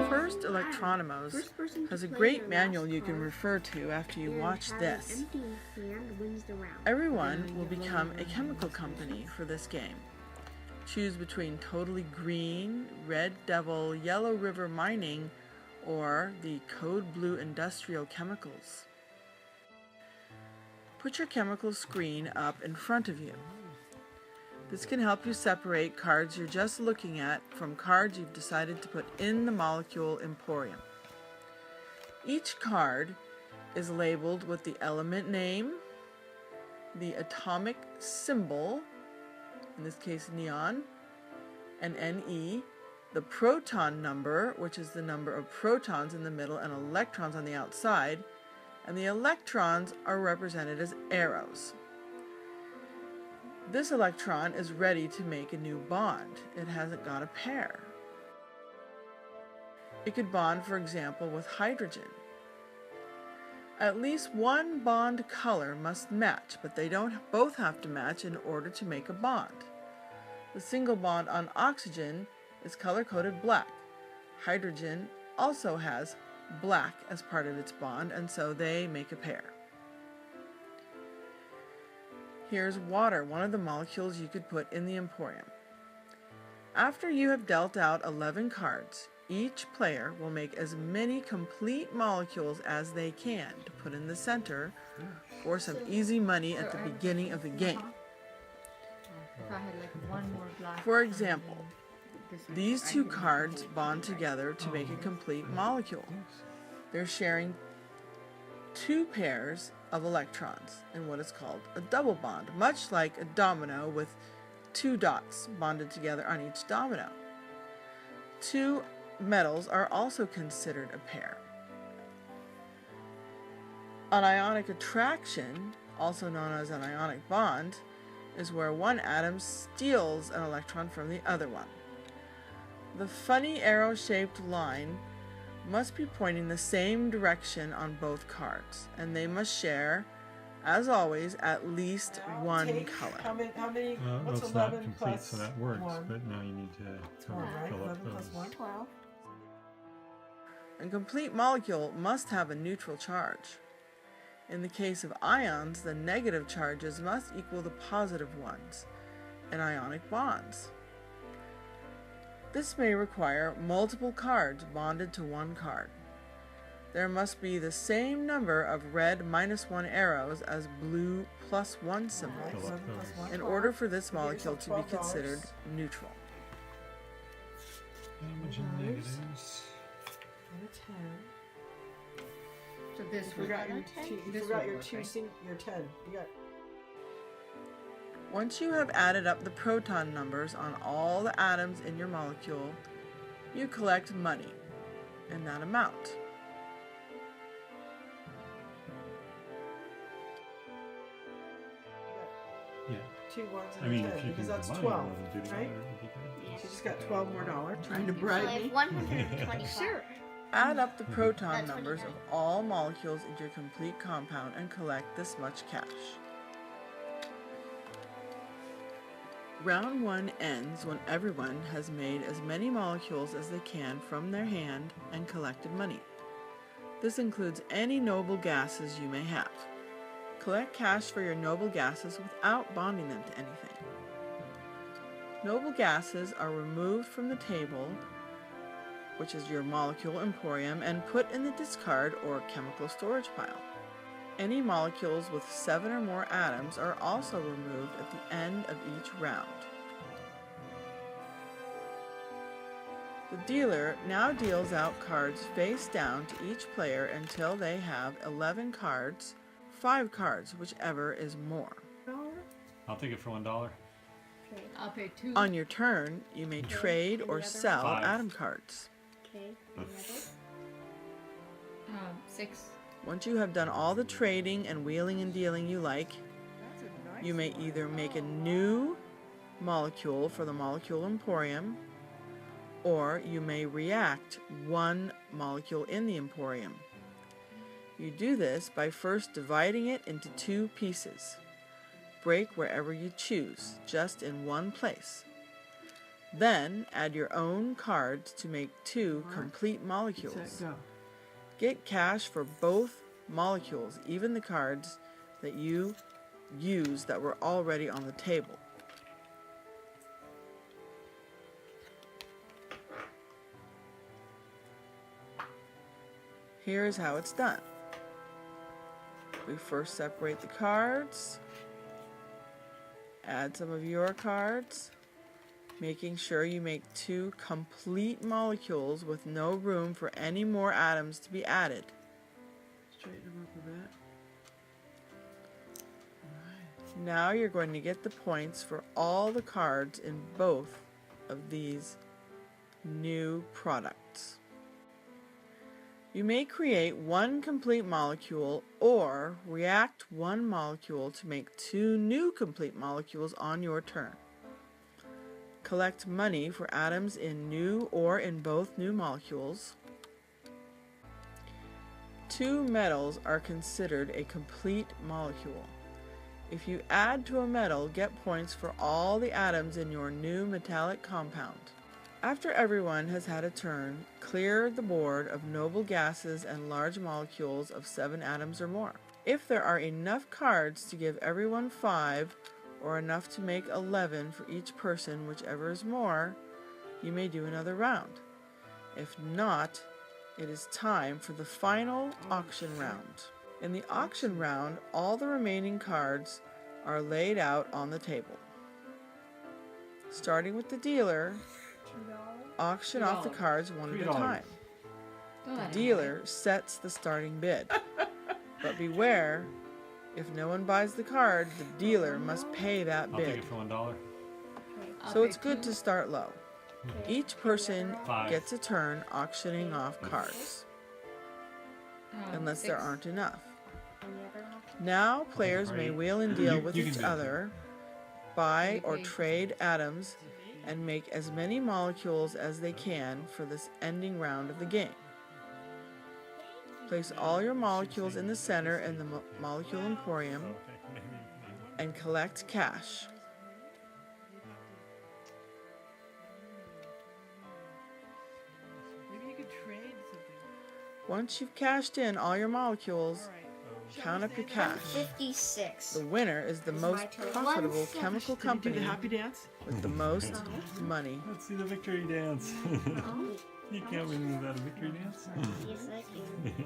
First Electronimoes has a great manual you can refer to after you watch this. Everyone will become a chemical company for this game. Choose between Totally Green, Red Devil, Yellow River Mining, or the Code Blue Industrial Chemicals. Put your chemical screen up in front of you. This can help you separate cards you're just looking at from cards you've decided to put in the Molecule Emporium. Each card is labeled with the element name, the atomic symbol, in this case neon, and Ne, the proton number, which is the number of protons in the middle and electrons on the outside, and the electrons are represented as arrows. This electron is ready to make a new bond. It hasn't got a pair. It could bond, for example, with hydrogen. At least one bond color must match, but they don't both have to match in order to make a bond. The single bond on oxygen is color-coded black. Hydrogen also has black as part of its bond, and so they make a pair. Here's water, one of the molecules you could put in the Emporium. After you have dealt out 11 cards, each player will make as many complete molecules as they can to put in the center for some easy money at the beginning of the game. For example, these two cards bond together to make a complete molecule. They're sharing two pairs of electrons in what is called a double bond, much like a domino with two dots bonded together on each domino. Two metals are also considered a pair. An ionic attraction, also known as an ionic bond, is where one atom steals an electron from the other one. The funny arrow-shaped line must be pointing the same direction on both cards, and they must share, as always, at least one color. How many? What's it's 11 not complete, plus so that works, 1? but now you need to fill up 11 those. plus 1? 12. A complete molecule must have a neutral charge. In the case of ions, the negative charges must equal the positive ones in ionic bonds. This may require multiple cards bonded to one card. There must be the same number of red -1 arrows as blue +1 symbols Fill up those. in order for this molecule to be considered neutral. Imagine negatives. And a 10. So this You forgot your 10? two. You This forgot would your work, two. right? Your 10. You got. Once you have added up the proton numbers on all the atoms in your molecule, you collect money in that amount. Yeah. 2 ones and I mean, a 10, if you can because that's combine 12, more than 2 right? together, it'd be good. She just got 12 more dollars. Trying to So bribe I have me? 125. Sure. Add up the proton That's numbers of 29. all molecules in your complete compound and collect this much cash. Round 1 ends when everyone has made as many molecules as they can from their hand and collected money. This includes any noble gases you may have. Collect cash for your noble gases without bonding them to anything. Noble gases are removed from the table, which is your Molecule Emporium, and put in the discard or chemical storage pile. Any molecules with 7 or more atoms are also removed at the end of each round. The dealer now deals out cards face down to each player until they have 11 cards, 5 cards, whichever is more. I'll take it for $1. Okay, I'll pay 2. On your turn, you may trade or sell 5. atom cards. Okay, any other? 6. Once you have done all the trading and wheeling and dealing you like, you may either make a new molecule for the Molecule Emporium, or you may react one molecule in the Emporium. You do this by first dividing it into 2 pieces. break wherever you choose, just in one place. Then add your own cards to make 2 complete molecules. Set, go. Get cash for both molecules, even the cards that you used that were already on the table. Here's how it's done. We first separate the cards, add some of your cards, making sure you make 2 complete molecules with no room for any more atoms to be added. Straighten them up a bit. Alright. Now you're going to get the points for all the cards in both of these new products. You may create 1 complete molecule or react 1 molecule to make 2 new complete molecules on your turn. Collect money for atoms in new or in both new molecules. 2 metals are considered a complete molecule. If you add to a metal, get points for all the atoms in your new metallic compound. After everyone has had a turn, clear the board of noble gases and large molecules of 7 atoms or more. If there are enough cards to give everyone 5, or enough to make 11 for each person, whichever is more, you may do another round. If not, it is time for the final auction round. In the auction round, all the remaining cards are laid out on the table. Starting with the dealer, auction off the cards one at a time. The dealer sets the starting bid. But beware, if no one buys the card, the dealer must pay that I'll take bid. it for $1. So it's good to start low. Each person 5. gets a turn auctioning off cards, unless there aren't enough. Now players may wheel and deal with You can each do it. other, buy or trade atoms, and make as many molecules as they can for this ending round of the game. Place all your molecules in the center in the Molecule Emporium and collect cash. Maybe you could trade something. Once you've cashed in all your molecules, Alright. count up your cash. 56. The winner is the It's most my turn. profitable 1 chemical Did you do company the happy dance? with the most money. Let's see the victory dance. Oh, You can't win without a victory dance. yes, I can.